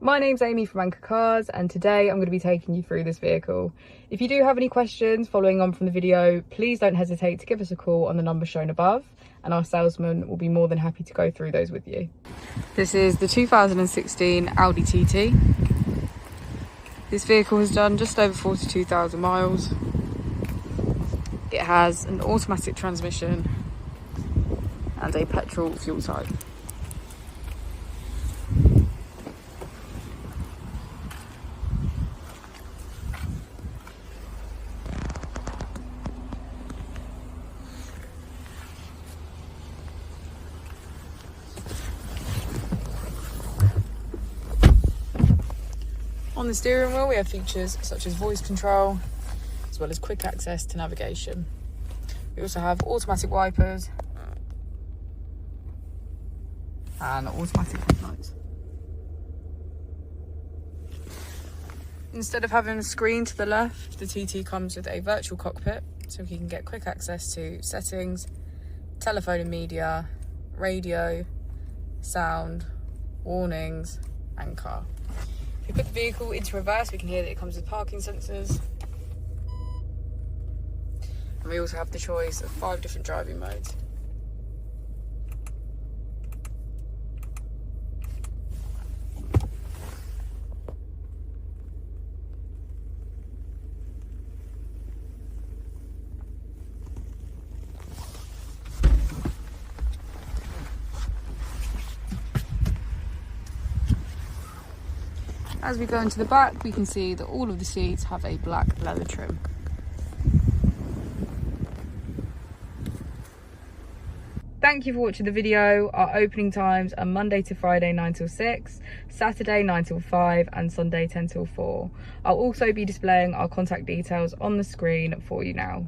My name's Amy from Anchor Cars, and today I'm going to be taking you through this vehicle. If you do have any questions following on from the video, please don't hesitate to give us a call on the number shown above, and our salesman will be more than happy to go through those with you. This is the 2016 Audi TT. This vehicle has done just over 42,000 miles. It has an automatic transmission and a petrol fuel type. On the steering wheel we have features such as voice control, as well as quick access to navigation. We also have automatic wipers and automatic headlights. Instead of having a screen to the left, the TT comes with a virtual cockpit, so you can get quick access to settings, telephone and media, radio, sound, warnings and car. If we put the vehicle into reverse, we can hear that it comes with parking sensors. And we also have the choice of 5 different driving modes. As we go into the back, we can see that all of the seats have a black leather trim. Thank you for watching the video. Our opening times are Monday to Friday 9 till 6, Saturday 9 till 5 and Sunday 10 till 4. I'll also be displaying our contact details on the screen for you now.